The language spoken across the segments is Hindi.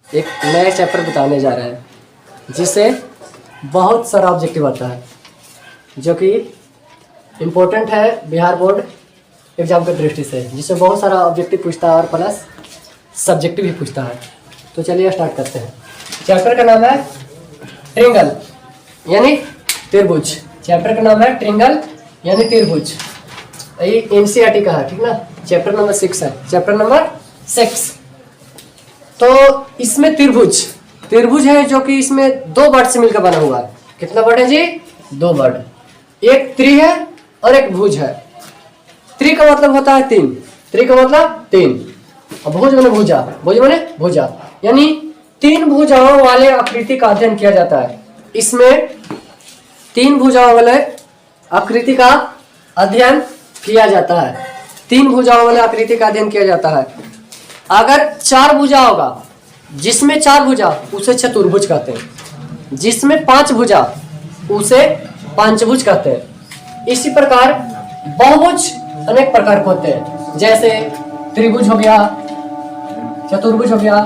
एक नया चैप्टर बताने जा रहे हैं जिससे बहुत सारा ऑब्जेक्टिव आता है जो कि इम्पोर्टेंट है बिहार बोर्ड एग्जाम की दृष्टि से, जिससे बहुत सारा ऑब्जेक्टिव पूछता है और प्लस सब्जेक्टिव भी पूछता है। तो चलिए स्टार्ट करते हैं। चैप्टर का नाम है ट्रिंगल यानी त्रिभुज। चैप्टर का नाम है ट्रिंगल यानी त्रिभुज। ये एनसीईआरटी का है, ठीक ना। चैप्टर नंबर 6 है, चैप्टर नंबर 6। तो इसमें त्रिभुज है जो कि इसमें 2 वर्ड से मिलकर बना हुआ है। कितना वर्ड है जी? 2 वर्ड। एक त्रि है और एक भुज है। त्रि का मतलब होता है 3, त्रि का मतलब 3 और भुज माने भुजा, भुज माने भुजा, यानी 3 भुजाओं वाले आकृति का अध्ययन किया जाता है। इसमें 3 भुजाओं वाले आकृति का अध्ययन किया जाता है। 3 भुजाओं वाले आकृति का अध्ययन किया जाता है। अगर 4 भुजा होगा, जिसमें 4 भुजा उसे चतुर्भुज कहते हैं, जिसमें 5 भुजा उसे पंचभुज कहते हैं। इसी प्रकार बहुभुज अनेक प्रकार के होते हैं, जैसे त्रिभुज हो गया, चतुर्भुज हो गया,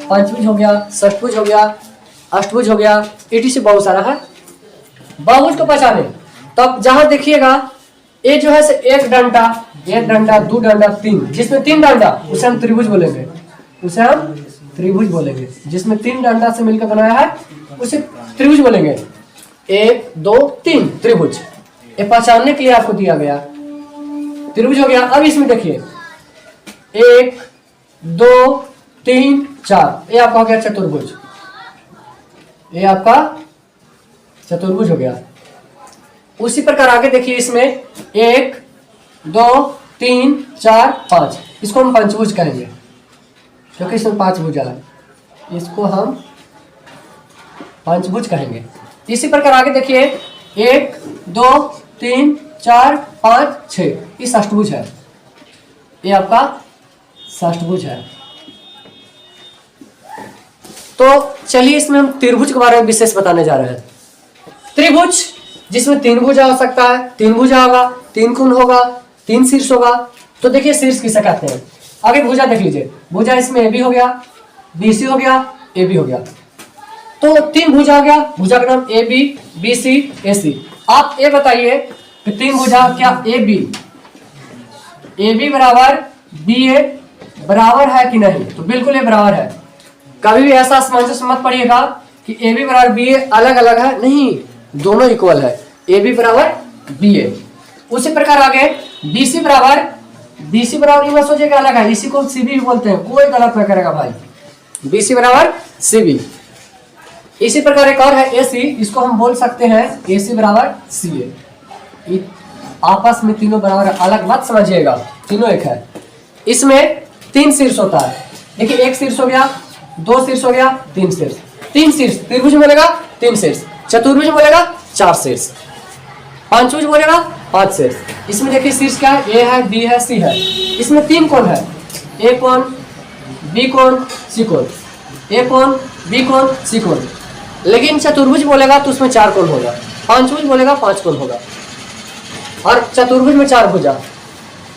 पंचभुज हो गया, षटभुज हो गया, अष्टभुज हो गया, इटी से बहुत सारा है। बहुभुज को पहचाने तब जहां देखिएगा ये जो है से एक डंडा, 2 डंडा, 3, जिसमें 3 डंडा उसे हम त्रिभुज बोलेंगे, उसे हम त्रिभुज बोलेंगे। जिसमें 3 डंडा से मिलकर बनाया है उसे त्रिभुज बोलेंगे। 1 2 3 त्रिभुज। ये पहचानने के लिए आपको दिया गया त्रिभुज हो गया। अब इसमें देखिए 1 2 3 4, ये आपका हो गया चतुर्भुज। ये आपका चतुर्भुज हो गया। उसी प्रकार आगे देखिए इसमें 1 2 3 4 5, इसको हम पंचभुज कहेंगे क्योंकि इसमें 5 भुजा है, इसको हम पंचभुज कहेंगे। इसी प्रकार आगे देखिए 1 2 3 4 5 6, ये षष्टभुज है, ये आपका षष्टभुज है। तो चलिए इसमें हम त्रिभुज के बारे में विशेष बताने जा रहे हैं। त्रिभुज जिसमें 3 भुजा हो सकता है, 3 भुजा होगा, 3 कोण होगा, 3 शीर्ष होगा। तो देखिए शीर्ष किसे कहते हैं। आगे भुजा देख लीजिए, भुजा इसमें ए बी हो गया, बी सी हो गया, ए बी हो गया। तो 3 भुजा हो गया, भुजा का नाम ए बी, बी सी, ए सी। आप ये बताइए कि 3 भुजा क्या ए बी बराबर बी ए बराबर है कि नहीं? तो बिल्कुल ये बराबर है। कभी भी ऐसा असमंजस मत पड़िएगा कि ए बी बराबर बी ए अलग अलग है, नहीं, दोनों इक्वल है। ए बी बराबर बी ए। उसी प्रकार आगे बी सी बराबर ये मत सोचिएगा अलग है, इसी को सी बी बोलते हैं, कोई गलत ना करेगा भाई। बी सी बराबर सी बी। इसी प्रकार एक और है ए सी, इसको हम बोल सकते हैं ए सी बराबर सी ए। आपस में तीनों बराबर, अलग मत समझिएगा, तीनों एक है। इसमें 3 शीर्ष होता है। देखिए 1 शीर्ष हो गया, 2 शीर्ष हो गया, 3 शीर्ष। 3 शीर्ष त्रिभुज बोलेगा 3 शीर्ष, चतुर्भुज बोलेगा 4 शीर्ष, पंचभुज बोलेगा 5 शीर्ष। इसमें देखिए शीर्ष क्या है, ए है, बी है, सी है। इसमें 3 कोण है, ए कोण, बी कोण, सी कोण, ए कोण, बी कोण, सी कोण। लेकिन चतुर्भुज बोलेगा तो उसमें 4 कोण होगा, पंचभुज बोलेगा 5 कोण होगा, और चतुर्भुज में 4 भुजा,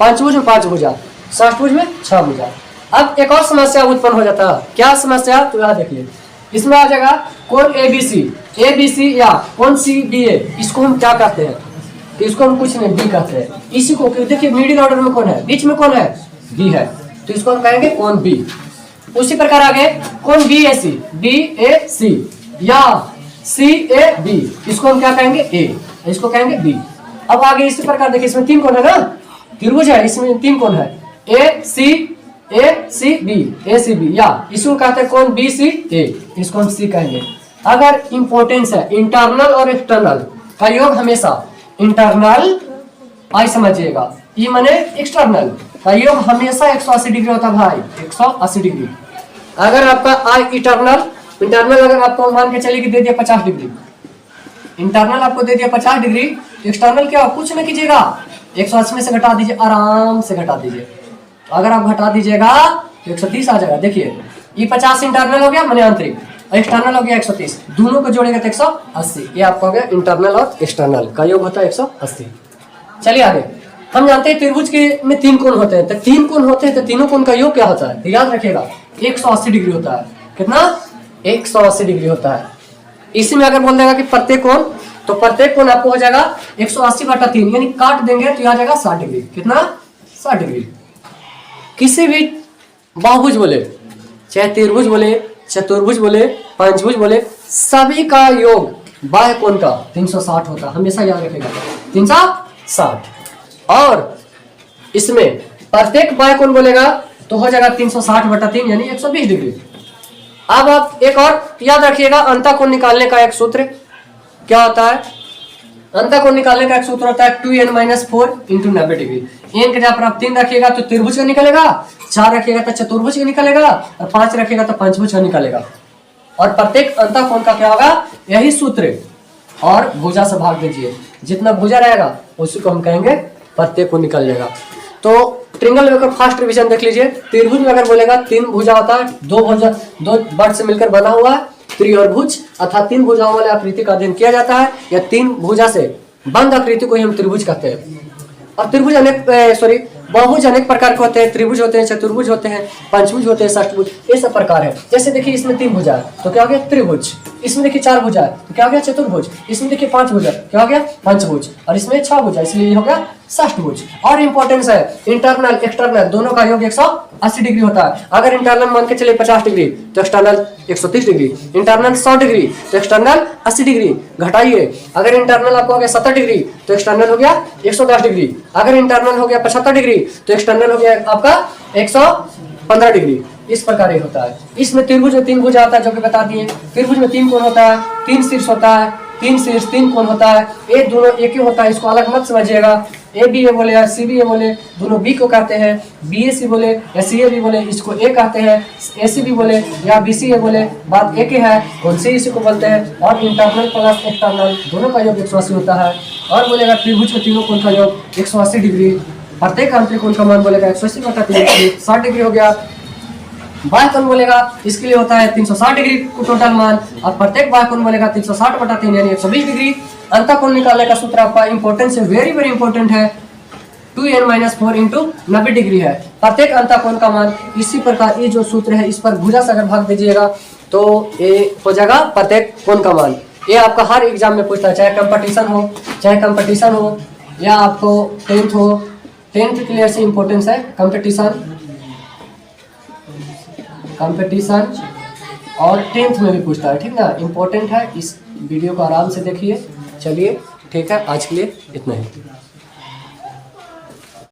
पंचभुज में 5 भुजा, षष्टभुज में 6 भुजा। अब एक और समस्या उत्पन्न हो जाता है। क्या समस्या? तो यहाँ देखिए इसमें आ जाएगा कोण ए बी सी या कोण सी बी ए, इसको हम क्या कहते हैं? तो इसको हम कुछ नहीं, बी कहते हैं। इसी को देखिए मिडिल ऑर्डर में कौन है, बीच में कौन है, बी है, तो इसको हम कहेंगे कोण बी। उसी प्रकार आगे कोण बी ए सी या सी ए बी, इसको हम क्या कहेंगे, ए, इसको कहेंगे बी। अब आगे इसी प्रकार देखिए इसमें 3 कोण है ना, त्रिभुज है, इसमें 3 कोण है, ए सी बी, या इसको कहते हैं कोण बी सी ए, इसको हम सी कहेंगे। अगर इंपॉर्टेंस है इंटरनल और एक्सटर्नल का योग, हमेशा इंटरनल आई समझिएगा, ई माने एक्सटर्नल का योग हमेशा 180 डिग्री होता है भाई, 180 डिग्री। अगर आपका आई इंटरनल अगर आपको मान के चलिए कि दे दिया 50 डिग्री, इंटरनल आपको दे दिया 50 डिग्री, एक्सटर्नल क्या, कुछ नहीं कीजिएगा, 180 में से घटा दीजिए, आराम से घटा दीजिए। अगर आप घटा दीजिएगा तो 130 आ जाएगा। देखिए ये 50 इंटरनल हो गया माने आंतरिक, एक्सटर्नल हो गया 130, दोनों को जोड़ेगा तो 180। ये आपका हो गया इंटरनल और एक्सटर्नल का योग होता है 180। चलिए आगे हम जानते हैं त्रिभुज के में 3 कोण होते हैं, तो 3 कोण होते हैं तो तीनों कोण का योग क्या होता है? तो याद रखिएगा 180 डिग्री होता है। कितना 180 डिग्री होता है। इसी में अगर बोल देगा कि प्रत्येक कोण, तो प्रत्येक कोण आपको हो जाएगा 180/3, यानी काट देंगे तो यहाँ जाएगा 60 डिग्री। कितना 60 डिग्री। किसी भी बहुभुज बोले, चाहे त्रिभुज बोले, चतुर्भुज बोले, पंचभुज बोले, सभी का योग बाह्य कोण का 360 होता है, हमेशा याद रखेगा 360। और इसमें प्रत्येक बाह्य कोण बोलेगा तो हो जाएगा 360/3 यानी 120 डिग्री। अब आप एक और याद रखिएगा, अंतः कोण निकालने का एक सूत्र क्या होता है? अंतः कोण निकालने का एक सूत्र होता है 2n - 4 × 90 डिग्री। n के जगह पर आप 3 रखिएगा तो त्रिभुज का निकलेगा, 4 रखिएगा तो चतुर्भुज का निकलेगा, और 5 रखिएगा तो पंचभुज का निकलेगा। और प्रत्येक अंतः कोण का क्या होगा? यही सूत्र। और भुजा से भाग दीजिए, जितना भुजा रहेगा उसी को हम कहेंगे प्रत्येक कोण निकल जाएगा। तो ट्रिंगल में फर्स्ट रिवीजन देख लीजिए। त्रिभुज में अगर बोलेगा 3 भुजा होता है, 2 भुजा 2 बट से मिलकर बना हुआ है त्रि और भुज, अर्थात 3 भुजाओं वाले आकृति का अध्ययन किया जाता है, या 3 भुजा से बंद आकृति को ही हम त्रिभुज कहते हैं। और त्रिभुज बहुभुज अनेक प्रकार के होते हैं, त्रिभुज होते हैं, चतुर्भुज होते हैं, पंचभुज होते हैं, षष्ठभुज, ये सब प्रकार है। जैसे देखिए इसमें 3 भुजा है तो क्या हो गया? त्रिभुज। इसमें देखिए 4 भुजा है तो क्या हो गया? चतुर्भुज। इसमें देखिए 5 भुजा क्या हो गया? पंचभुज। और इसमें 6 भुजा, इसलिए ये हो गया षष्ठभुज। और इंपॉर्टेंस है, इंटरनल एक्सटर्नल दोनों का योग 180 डिग्री होता है। अगर इंटरनल मान के चलिए 50 डिग्री तो एक्सटर्नल 130 डिग्री, इंटरनल 100 डिग्री तो एक्सटर्नल 80 डिग्री। घटाइए, अगर इंटरनल आपको हो गया 70 डिग्री तो एक्सटर्नल हो गया 110 डिग्री। अगर इंटरनल हो गया 75 डिग्री तो एक्सटर्नल हो गया आपका 115 डिग्री। इस प्रकार ये होता है। इसमें त्रिभुज में 3 भुजा आता है जो कि बता दिए। त्रिभुज में 3 कोण होता है, 3 शीर्ष होता है, 3 शीर्ष 3 कोण होता है। ये दोनों एक ही होता है, इसको अलग मत समझिएगा। ए बी ए बोले या सी बी ए बोले, दोनों बी को कहते हैं। बी ए सी बोले या सी ए बी बोले, इसको ए कहते हैं। ए सी बी बोले या बी सी ए बोले, बात एक ही है, कौन सी इसी को बोलते हैं। और इंटरनल प्लस एक्सटर्नल दोनों का योग 180 होता है। और बोलेगा त्रिभुज में तीनों कोण का योग 180 डिग्री। प्रत्येक आंतरिक कोण का मान बोलेगा 180/3 60 डिग्री हो गया। बाह्य कोण बोलेगा इसके लिए होता है 360 डिग्री टोटल मान, और प्रत्येक बाह्य कोण बोलेगा 360/3 यानी 120 डिग्री। अंतः कोण निकालने का सूत्र आपका इंपॉर्टेंट है, वेरी वेरी इंपॉर्टेंट है, 2n - 4 × 90 डिग्री है। प्रत्येक अंतः कोण का मान इसी प्रकार, ये जो सूत्र है इस पर भुजा से अगर भाग दीजिएगा तो ये हो जाएगा प्रत्येक कोण का मान। ये आपका हर एग्जाम में पूछता है, चाहे कंपटीशन हो या आपको 10th हो। 10th क्लियर से इंपॉर्टेंस है कंपटीशन और 10th में भी पूछता है, ठीक ना, इंपॉर्टेंट है। इस वीडियो को आराम से देखिए। चलिए ठीक है, आज के लिए इतना ही।